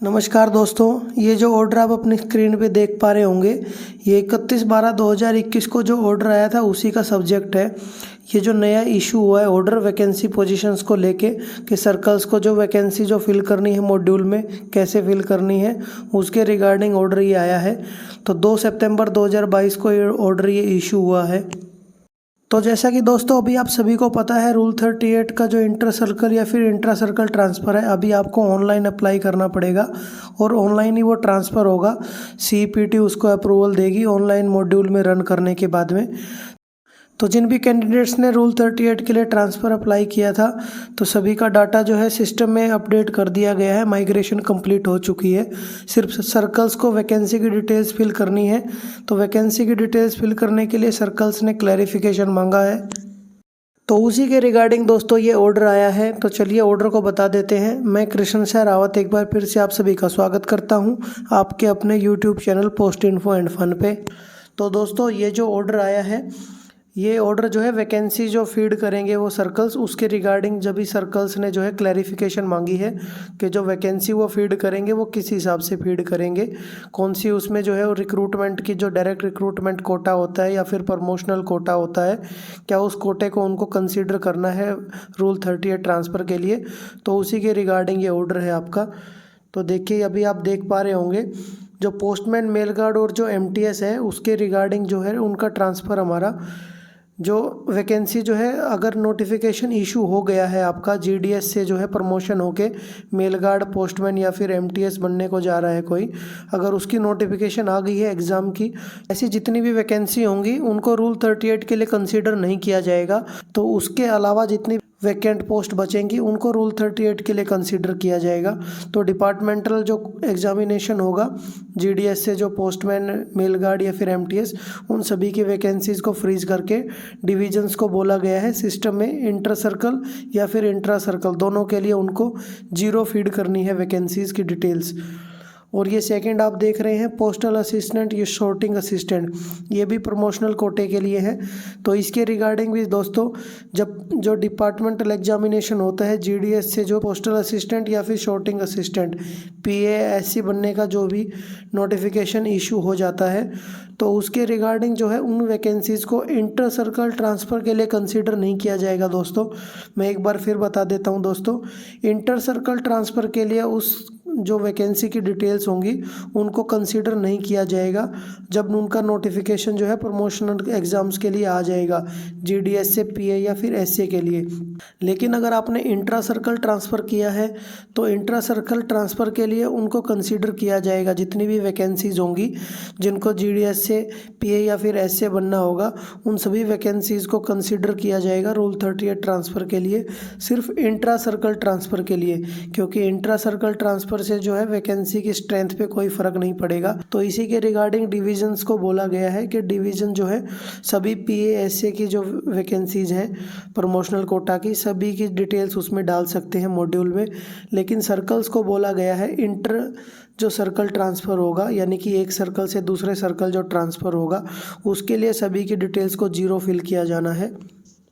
नमस्कार दोस्तों, ये जो ऑर्डर आप अपनी स्क्रीन पे देख पा रहे होंगे, ये 31/12/2021 को जो ऑर्डर आया था उसी का सब्जेक्ट है। ये जो नया इशू हुआ है ऑर्डर वैकेंसी पोजीशंस को लेके कि सर्कल्स को जो वैकेंसी जो फिल करनी है मॉड्यूल में कैसे फिल करनी है, उसके रिगार्डिंग ऑर्डर ये आया है। तो 2 सितंबर 2022 को ये ऑर्डर ये इशू हुआ है। तो जैसा कि दोस्तों अभी आप सभी को पता है, रूल 38 का जो इंटर सर्कल या फिर इंट्रा सर्कल ट्रांसफ़र है, अभी आपको ऑनलाइन अप्लाई करना पड़ेगा और ऑनलाइन ही वो ट्रांसफ़र होगा। CPT उसको अप्रूवल देगी ऑनलाइन मॉड्यूल में रन करने के बाद में। तो जिन भी कैंडिडेट्स ने रूल 38 के लिए ट्रांसफ़र अप्लाई किया था, तो सभी का डाटा जो है सिस्टम में अपडेट कर दिया गया है। माइग्रेशन कंप्लीट हो चुकी है। सिर्फ सर्कल्स को वैकेंसी की डिटेल्स फिल करनी है। तो वैकेंसी की डिटेल्स फिल करने के लिए सर्कल्स ने क्लैरिफिकेशन मांगा है। तो उसी के रिगार्डिंग दोस्तों ये ऑर्डर आया है। तो चलिए ऑर्डर को बता देते हैं। मैं कृष्ण शाह रावत एक बार फिर से आप सभी का स्वागत करता हूं आपके अपने YouTube channel post info and fun पे। तो दोस्तों ये जो ऑर्डर आया है, ये ऑर्डर जो है वैकेंसी जो फीड करेंगे वो सर्कल्स, उसके रिगार्डिंग जब भी सर्कल्स ने जो है क्लैरिफिकेशन मांगी है कि जो वैकेंसी वो फीड करेंगे वो किस हिसाब से फीड करेंगे, कौन सी उसमें जो है रिक्रूटमेंट की जो डायरेक्ट रिक्रूटमेंट कोटा होता है या फिर प्रमोशनल कोटा होता है, क्या उस कोटे को उनको कंसीडर करना है रूल 38 ट्रांसफ़र के लिए। तो उसी के रिगार्डिंग ये ऑर्डर है आपका। तो देखिए अभी आप देख पा रहे होंगे जो पोस्टमैन, मेल गार्ड और जो MTS है उसके रिगार्डिंग जो है उनका ट्रांसफ़र हमारा जो वैकेंसी जो है, अगर नोटिफिकेशन इशू हो गया है आपका GDS से जो है प्रमोशन होके मेल गार्ड, पोस्टमैन या फिर MTS बनने को जा रहा है कोई, अगर उसकी नोटिफिकेशन आ गई है एग्ज़ाम की, ऐसी जितनी भी वैकेंसी होंगी उनको रूल 38 के लिए कंसीडर नहीं किया जाएगा। तो उसके अलावा जितनी वैकेंट पोस्ट बचेंगी उनको रूल 38 के लिए कंसीडर किया जाएगा। तो डिपार्टमेंटल जो एग्जामिनेशन होगा GDS से, जो पोस्टमैन, मेल गार्ड या फिर MTS, उन सभी की वैकेंसीज़ को फ्रीज करके डिविजन्स को बोला गया है सिस्टम में इंटर सर्कल या फिर इंट्रा सर्कल दोनों के लिए उनको 0 फीड करनी है वैकेंसीज़ की डिटेल्स। और ये सेकंड आप देख रहे हैं पोस्टल असिस्टेंट, ये शॉर्टिंग असिस्टेंट, ये भी प्रमोशनल कोटे के लिए है। तो इसके रिगार्डिंग भी दोस्तों जब जो डिपार्टमेंटल एग्जामिनेशन होता है GDS से, जो पोस्टल असिस्टेंट या फिर शॉर्टिंग असिस्टेंट PA SC बनने का जो भी नोटिफिकेशन इशू हो जाता है, तो उसके रिगार्डिंग जो है उन वैकेंसीज़ को इंटर सर्कल ट्रांसफ़र के लिए कंसीडर नहीं किया जाएगा। दोस्तों मैं एक बार फिर बता देता हूं दोस्तों, इंटर सर्कल ट्रांसफ़र के लिए उस जो वैकेंसी की डिटेल्स होंगी उनको कंसीडर नहीं किया जाएगा जब उनका नोटिफिकेशन जो है प्रमोशनल एग्ज़ाम्स के लिए आ जाएगा GDS से PA या फिर SC के लिए। लेकिन अगर आपने इंट्रा सर्कल ट्रांसफ़र किया है तो इंट्रा सर्कल ट्रांसफ़र के लिए उनको कंसीडर किया जाएगा। जितनी भी वैकेंसीज़ होंगी जिनको GDS से PA या फिर SC बनना होगा, उन सभी वैकेंसीज़ को कंसीडर किया जाएगा रूल 38 ट्रांसफ़र के लिए, सिर्फ इंट्रा सर्कल ट्रांसफ़र के लिए, क्योंकि इंट्रा सर्कल ट्रांसफ़र से जो है वैकेंसी की स्ट्रेंथ पे कोई फ़र्क नहीं पड़ेगा। तो इसी के रिगार्डिंग डिविजन्स को बोला गया है कि डिवीज़न जो है सभी PA SC की जो वैकेंसीज़ हैं प्रमोशनल कोटा की, सभी की डिटेल्स उसमें डाल सकते हैं मॉड्यूल में। लेकिन सर्कल्स को बोला गया है इंटर जो सर्कल ट्रांसफ़र होगा, यानी कि एक सर्कल से दूसरे सर्कल जो ट्रांसफ़र होगा उसके लिए सभी की डिटेल्स को 0 फिल किया जाना है।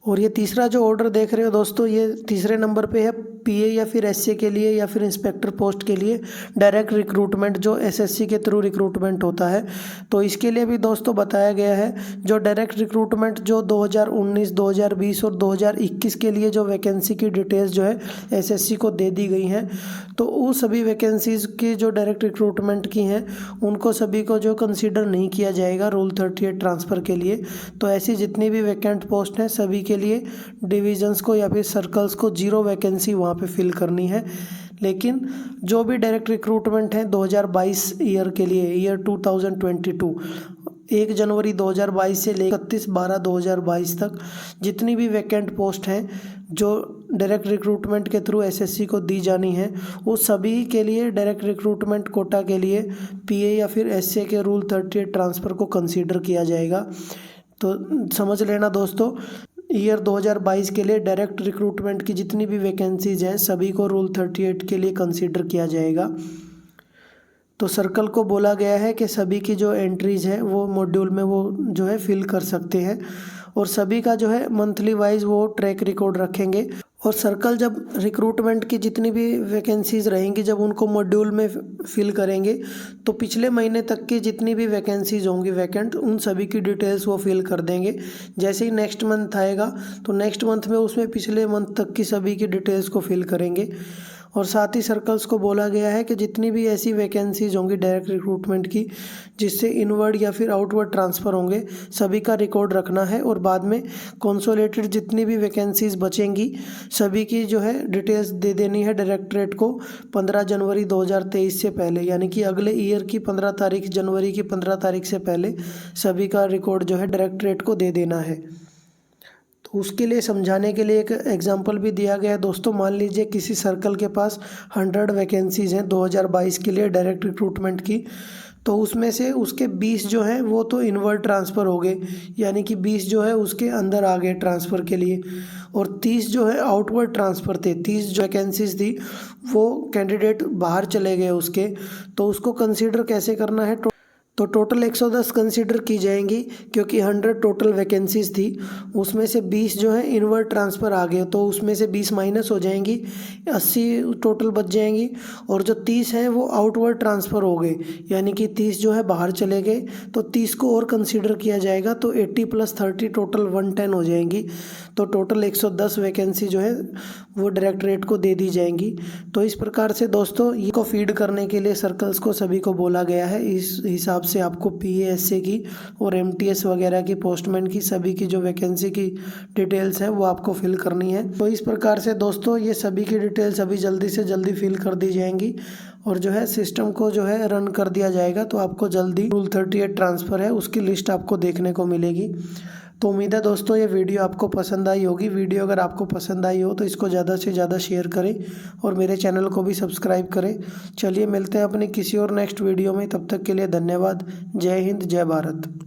और ये तीसरा जो ऑर्डर देख रहे हो दोस्तों, ये तीसरे नंबर पे है PA या फिर SC के लिए या फिर इंस्पेक्टर पोस्ट के लिए डायरेक्ट रिक्रूटमेंट, जो SSC के थ्रू रिक्रूटमेंट होता है। तो इसके लिए भी दोस्तों बताया गया है जो डायरेक्ट रिक्रूटमेंट जो 2019, 2020 और 2021 के लिए जो वैकेंसी की डिटेल्स जो है SSC को दे दी गई हैं, तो वो सभी वैकेंसीज़ की जो डायरेक्ट रिक्रूटमेंट की हैं उनको सभी को जो कंसीडर नहीं किया जाएगा रूल 38 ट्रांसफ़र के लिए। तो ऐसी जितनी भी वैकेंट पोस्ट हैं सभी के लिए डिविजन्स को या फिर सर्कल्स को 0 वैकेंसी वहाँ पे फिल करनी है। लेकिन जो भी डायरेक्ट रिक्रूटमेंट है 2022 ईयर के लिए, ईयर 2022, 1 जनवरी 2022 से लेकर 31/12/2022 तक जितनी भी वैकेंट पोस्ट हैं जो डायरेक्ट रिक्रूटमेंट के थ्रू SSC को दी जानी है, वो सभी के लिए डायरेक्ट रिक्रूटमेंट कोटा के लिए PA या फिर SC के रूल 38 ट्रांसफ़र को कंसीडर किया जाएगा। तो समझ लेना दोस्तों, ईयर 2022 के लिए डायरेक्ट रिक्रूटमेंट की जितनी भी वैकेंसीज हैं सभी को रूल 38 के लिए कंसीडर किया जाएगा। तो सर्कल को बोला गया है कि सभी की जो एंट्रीज़ हैं वो मॉड्यूल में वो जो है फिल कर सकते हैं, और सभी का जो है मंथली वाइज वो ट्रैक रिकॉर्ड रखेंगे और सर्कल जब रिक्रूटमेंट की जितनी भी वैकेंसीज़ रहेंगी जब उनको मॉड्यूल में फिल करेंगे तो पिछले महीने तक की जितनी भी वैकेंसीज़ होंगी वैकेंट उन सभी की डिटेल्स वो फिल कर देंगे। जैसे ही नेक्स्ट मंथ आएगा तो नेक्स्ट मंथ में उसमें पिछले मंथ तक की सभी की डिटेल्स को फिल करेंगे। और साथ ही सर्कल्स को बोला गया है कि जितनी भी ऐसी वैकेंसीज होंगी डायरेक्ट रिक्रूटमेंट की जिससे इनवर्ड या फिर आउटवर्ड ट्रांसफ़र होंगे सभी का रिकॉर्ड रखना है और बाद में कंसोलिडेटेड जितनी भी वैकेंसीज बचेंगी सभी की जो है डिटेल्स दे देनी है डायरेक्टरेट को 15 जनवरी 2023 से पहले, यानी कि अगले ईयर की 15 तारीख जनवरी की 15 तारीख से पहले सभी का रिकॉर्ड जो है डायरेक्टरेट को दे देना है। तो उसके लिए समझाने के लिए एक एग्जांपल भी दिया गया है दोस्तों। मान लीजिए किसी सर्कल के पास 100 वैकेंसीज हैं 2022 के लिए डायरेक्ट रिक्रूटमेंट की, तो उसमें से उसके 20 जो हैं वो तो इनवर्ड ट्रांसफ़र हो गए, यानी कि 20 जो है उसके अंदर आ गए ट्रांसफ़र के लिए, और 30 जो है आउटवर्ड ट्रांसफ़र थे। 30 जो वैकेंसीज थी वो कैंडिडेट बाहर चले गए उसके, तो उसको कंसीडर कैसे करना है, तो टोटल 110 कंसीडर की जाएंगी क्योंकि 100 टोटल वैकेंसीज थी, उसमें से 20 जो है इनवर्ड ट्रांसफ़र आ गए तो उसमें से 20 माइनस हो जाएंगी, 80 टोटल बच जाएंगी, और जो 30 हैं वो आउटवर्ड ट्रांसफ़र हो गए, यानी कि 30 जो है बाहर चले गए तो 30 को और कंसीडर किया जाएगा तो 80 + 30 टोटल 110 हो जाएंगी। तो टोटल 110 वैकेंसी जो है वो डायरेक्टरेट को दे दी जाएंगी। तो इस प्रकार से दोस्तों ये को फीड करने के लिए सर्कल्स को सभी को बोला गया है। इस हिसाब से आपको PASA की और MTS वगैरह की पोस्टमैन की सभी की जो वैकेंसी की डिटेल्स है वो आपको फिल करनी है। तो इस प्रकार से दोस्तों ये सभी की डिटेल्स अभी जल्दी से जल्दी फिल कर दी जाएंगी और जो है सिस्टम को जो है रन कर दिया जाएगा। तो आपको जल्दी रूल 38 ट्रांसफ़र है उसकी लिस्ट आपको देखने को मिलेगी। तो उम्मीद है दोस्तों ये वीडियो आपको पसंद आई होगी। वीडियो अगर आपको पसंद आई हो तो इसको ज़्यादा से ज़्यादा शेयर करें और मेरे चैनल को भी सब्सक्राइब करें। चलिए मिलते हैं अपने किसी और नेक्स्ट वीडियो में, तब तक के लिए धन्यवाद। जय हिंद, जय भारत।